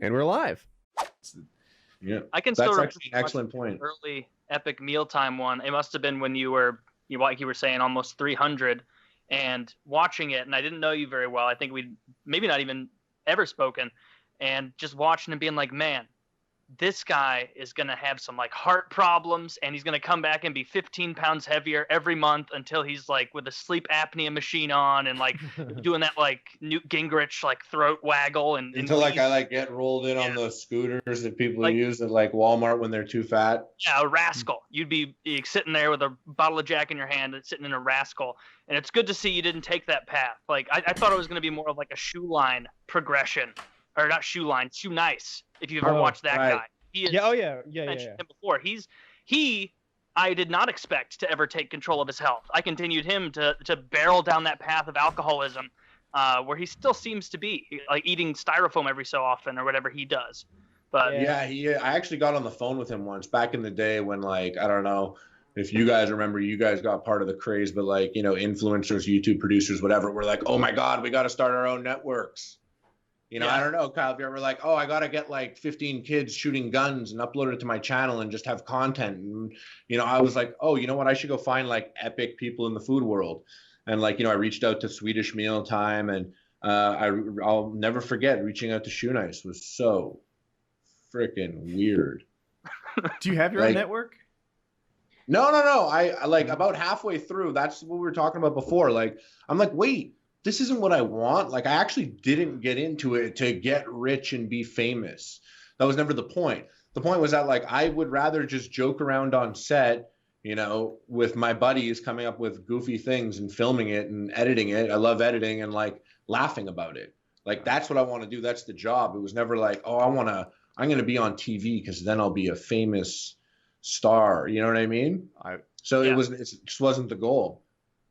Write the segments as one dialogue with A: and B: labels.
A: And we're live.
B: Yeah,
C: I can
B: that's
C: still
B: actually an excellent point.
C: Early epic mealtime one. It must have been when you were, like you were saying, almost 300, and watching it. And I didn't know you very well. I think we'd maybe not even ever spoken, and just watching and being like, man, this guy is going to have some like heart problems, and he's going to come back and be 15 pounds heavier every month until he's like with a sleep apnea machine on and like doing that like Newt Gingrich like throat waggle and
B: until like I like get rolled in on those scooters that people
C: like,
B: use at like Walmart when they're too fat.
C: Yeah, a rascal. You'd be sitting there with a bottle of Jack in your hand and sitting in a rascal. And it's good to see you didn't take that path. Like I thought it was going to be more of like a shoe line progression. Or not shoe line, Shoenice. If you've ever watched that guy, he is.
A: Yeah.
C: Him before. I did not expect to ever take control of his health. I continued him to barrel down that path of alcoholism, where he still seems to be like eating styrofoam every so often or whatever he does. But
B: I actually got on the phone with him once back in the day when like I don't know if you guys remember, you guys got part of the craze, but like influencers, YouTube producers, whatever, were like, oh my God, we got to start our own networks. I don't know, Kyle, if you're ever like, oh, I got to get like 15 kids shooting guns and upload it to my channel and just have content. And, I was like, oh, you know what? I should go find like epic people in the food world. And like, I reached out to Swedish Mealtime, and I'll never forget reaching out to Shoenice was so freaking weird.
A: Do you have your own network?
B: No. I like about halfway through, that's what we were talking about before. Like, I'm like, wait. This isn't what I want. Like, I actually didn't get into it to get rich and be famous. That was never the point. The point was that, like, I would rather just joke around on set, with my buddies coming up with goofy things and filming it and editing it. I love editing and, like, laughing about it. Like, that's what I want to do. That's the job. It was never like, oh, I'm going to be on TV because then I'll be a famous star. You know what I mean? It just wasn't the goal.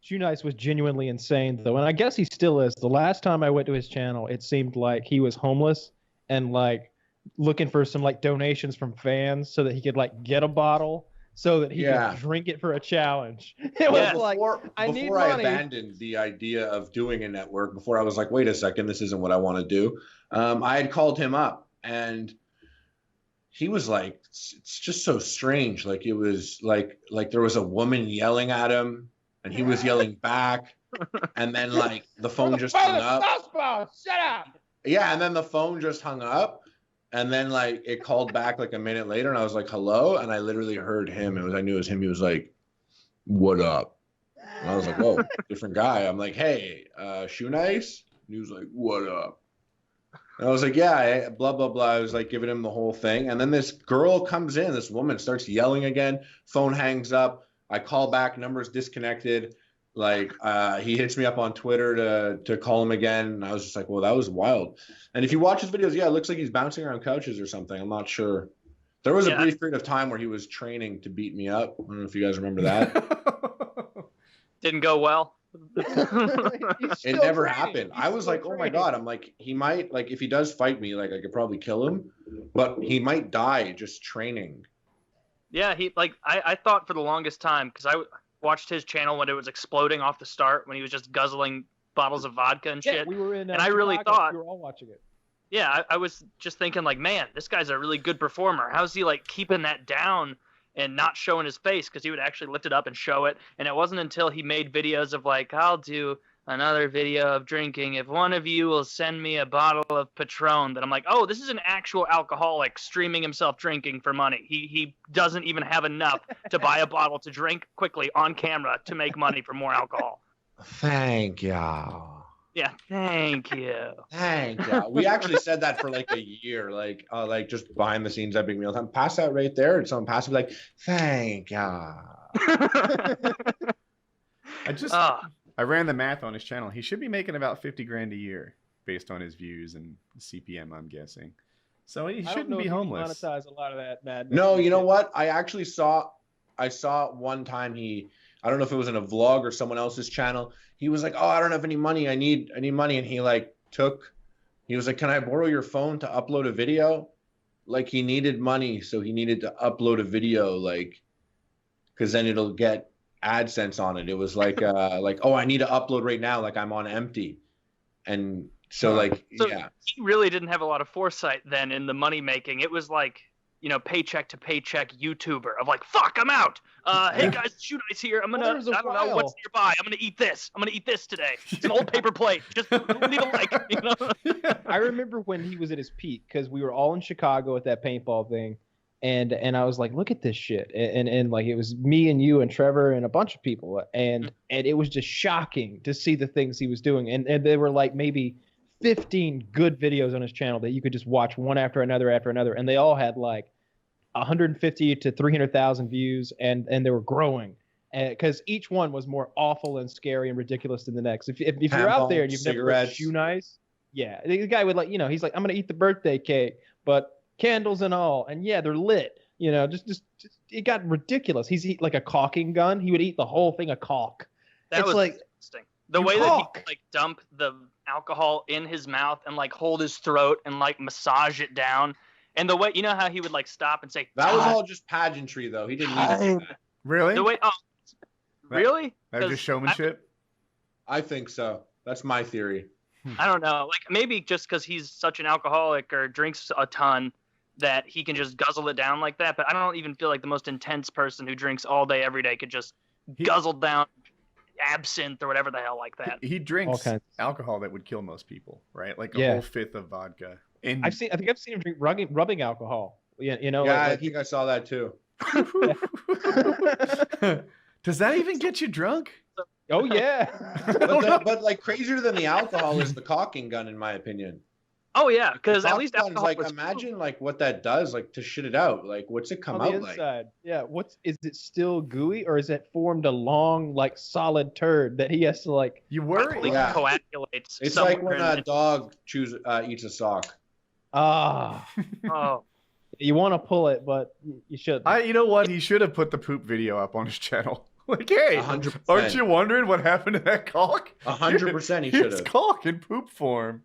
D: Shoenice was genuinely insane, though, and I guess he still is. The last time I went to his channel, it seemed like he was homeless and like looking for some like donations from fans so that he could like get a bottle so that he could drink it for a challenge. It was like I need money. Before I
B: abandoned the idea of doing a network, before I was like, wait a second, this isn't what I want to do. I had called him up, and he was like, it's just so strange. Like it was like there was a woman yelling at him. And he was yelling back, and then like the phone just hung up.
D: Shut up!
B: Yeah, and then the phone just hung up, and then like it called back like a minute later, and I was like, "Hello," and I literally heard him. I knew it was him. He was like, "What up?" And I was like, "Whoa, different guy." I'm like, "Hey, Shoenice?" And he was like, "What up?" And I was like, "Yeah, blah blah blah." I was like giving him the whole thing, and then this girl comes in. This woman starts yelling again. Phone hangs up. I call back, number's disconnected. Like he hits me up on Twitter to call him again. And I was just like, well, that was wild. And if you watch his videos, it looks like he's bouncing around couches or something. I'm not sure. There was a brief period of time where he was training to beat me up. I don't know if you guys remember that.
C: Didn't go well.
B: It never happened. I was like, oh my God. I'm like, he might, like, if he does fight me, like I could probably kill him, but he might die just training.
C: Yeah, I thought for the longest time, because I watched his channel when it was exploding off the start, when he was just guzzling bottles of vodka and shit.
D: We were in,
C: and I really thought
D: we were all watching it.
C: Yeah, I was just thinking like, man, this guy's a really good performer. How's he like keeping that down and not showing his face? Because he would actually lift it up and show it. And it wasn't until he made videos of like, I'll do another video of drinking if one of you will send me a bottle of Patron, that I'm like, oh, this is an actual alcoholic streaming himself drinking for money. He doesn't even have enough to buy a bottle to drink quickly on camera to make money for more alcohol.
B: Thank you.
C: Yeah, thank you.
B: Thank you. We actually said that for like a year, like just behind the scenes at Big Mealtime. Pass that right there, and someone pass it like, thank you.
A: I ran the math on his channel. He should be making about 50 grand a year based on his views and CPM, I'm guessing. So he shouldn't be homeless.
D: Monetize a lot of that madness.
B: No, you know what? I saw one time I don't know if it was in a vlog or someone else's channel. He was like, "Oh, I don't have any money. I need money." And he was like, "Can I borrow your phone to upload a video?" Like he needed money, so he needed to upload a video, like, because then it'll get AdSense on it. It was like, oh, I need to upload right now, like I'm on empty. And So like,
C: So
B: yeah.
C: he really didn't have a lot of foresight then in the money making. It was like, you know, paycheck to paycheck YouTuber of like, fuck, I'm out. Hey guys, Shoenice here. I don't know what's nearby. I'm gonna eat this. I'm gonna eat this today. It's an old paper plate. Just leave a like. You know?
D: I remember when he was at his peak because we were all in Chicago at that paintball thing, and I was like, look at this shit, and like it was me and you and Trevor and a bunch of people, and it was just shocking to see the things he was doing, and there were like maybe 15 good videos on his channel that you could just watch one after another, and they all had like 150 to 300,000 views, and they were growing because each one was more awful and scary and ridiculous than the next. If you're out there and you've never heard Shoenice, yeah, the guy would like, you know, he's like, I'm gonna eat the birthday cake, but candles and all, and yeah, they're lit. You know, just it got ridiculous. He's eat like a caulking gun. He would eat the whole thing of caulk.
C: That was
D: like
C: interesting. The way that he would, like dump the alcohol in his mouth and like hold his throat and like massage it down, and the way, you know how he would like stop and say
B: that was all just pageantry though. He didn't need to do that.
A: Really?
C: The way, really?
A: That was just showmanship?
B: I think so. That's my theory.
C: I don't know. Like maybe just because he's such an alcoholic or drinks a ton that he can just guzzle it down like that. But I don't even feel like the most intense person who drinks all day every day could just guzzle down absinthe or whatever the hell like that.
A: He drinks alcohol that would kill most people, right? Like a whole fifth of vodka. And
D: I think I've seen him drink rubbing alcohol. Yeah, you know.
B: Yeah,
D: like
B: I think I saw that too.
A: Does that even get you drunk?
D: Oh yeah.
B: but like crazier than the alcohol is the caulking gun, in my opinion.
C: Oh yeah, because at least alcohol
B: like imagine like what that does, like to shit it out. Like what's it come out like?
D: Yeah, is it still gooey or is it formed a long like solid turd that he has to like?
A: You worry.
C: Coagulates.
B: It's like when a dog eats a sock.
D: Oh. You want to pull it, but you shouldn't.
A: You know what? He should have put the poop video up on his channel. Like, hey,
B: 100%.
A: Aren't you wondering what happened to that caulk?
B: 100% he should have.
A: It's caulk in poop form.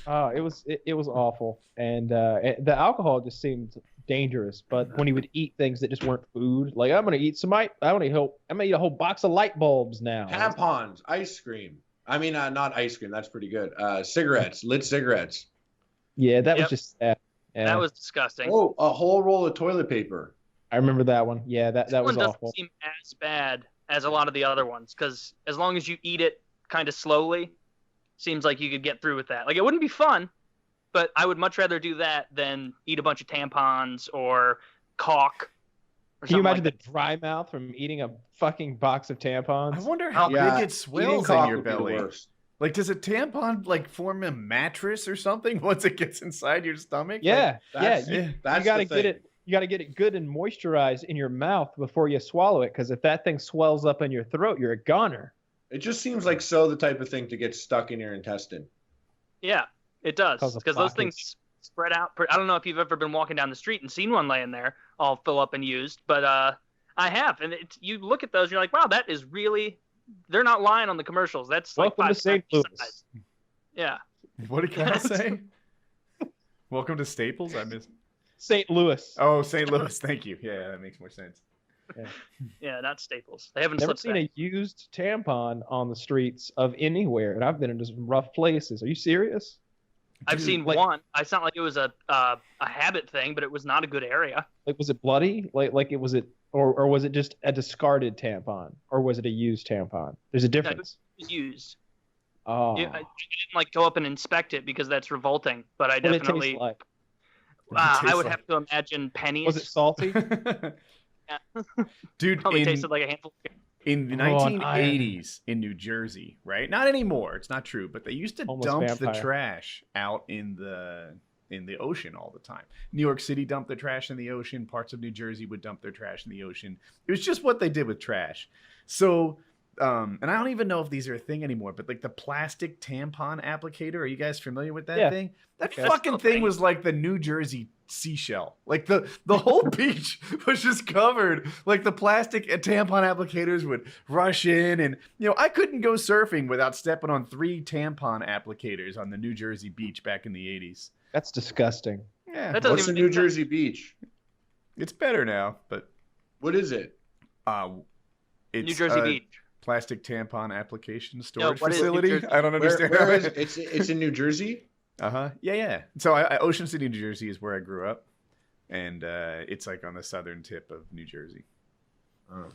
D: It was awful, and the alcohol just seemed dangerous. But when he would eat things that just weren't food, like I'm gonna eat I'm gonna eat a whole box of light bulbs now.
B: Tampons, ice cream. I mean, not ice cream. That's pretty good. Cigarettes, lit cigarettes.
D: Yeah, that was just sad. Yeah.
C: That was disgusting.
B: Oh, a whole roll of toilet paper.
D: I remember that one. Yeah, that was
C: awful.
D: Doesn't
C: seem as bad as a lot of the other ones, because as long as you eat it kind of slowly, seems like you could get through with that. Like, it wouldn't be fun, but I would much rather do that than eat a bunch of tampons or caulk.
D: Can you imagine the dry mouth from eating a fucking box of tampons?
A: I wonder how big it swells in your belly. Like, does a tampon like form a mattress or something once it gets inside your stomach?
D: Yeah,
B: like,
D: you gotta get it. You got to get it good and moisturized in your mouth before you swallow it, because if that thing swells up in your throat, you're a goner.
B: It just seems like the type of thing to get stuck in your intestine.
C: Yeah, it does, because those things spread out. I don't know if you've ever been walking down the street and seen one laying there all fill up and used, but I have, and you look at those, you're like, wow, that is really. They're not lying on the commercials. That's
D: welcome
C: like
D: to St. Louis.
C: Size. Yeah.
A: What did Kyle say? Welcome to Staples. I missed.
D: St. Louis.
A: Oh, St. Louis. Thank you. Yeah, that makes more sense.
C: Yeah, not Staples. They haven't
D: never seen a used tampon on the streets of anywhere, and I've been into some rough places. Are you serious?
C: I've seen one. It's not like it was a habit thing, but it was not a good area.
D: Like, was it bloody? Like it was it, or was it just a discarded tampon, or was it a used tampon? There's a difference.
C: It was used.
D: Oh.
C: I didn't like go up and inspect it because that's revolting, but I definitely. I would have to imagine pennies.
D: Was it salty?
C: Yeah.
A: Dude,
C: probably tasted like a handful.
A: In the 1980s in New Jersey, right? Not anymore. It's not true, but they used to dump the trash out in the ocean all the time. New York City dumped their trash in the ocean. Parts of New Jersey would dump their trash in the ocean. It was just what they did with trash. So, and I don't even know if these are a thing anymore, but like the plastic tampon applicator, are you guys familiar with that thing? That fucking thing was like the New Jersey seashell. Like the whole beach was just covered. Like the plastic tampon applicators would rush in, and I couldn't go surfing without stepping on 3 tampon applicators on the New Jersey beach back in the 80s.
D: That's disgusting.
A: Yeah.
B: What's the New Jersey beach?
A: It's better now, but
B: what is it?
A: It's
C: New Jersey Beach.
A: plastic tampon application
C: No,
A: storage
C: what is New
A: facility.
C: Jersey?
A: I don't understand.
B: Where is it's in New Jersey?
A: Yeah. So Ocean City, New Jersey is where I grew up, and it's like on the southern tip of New Jersey.
B: Oh.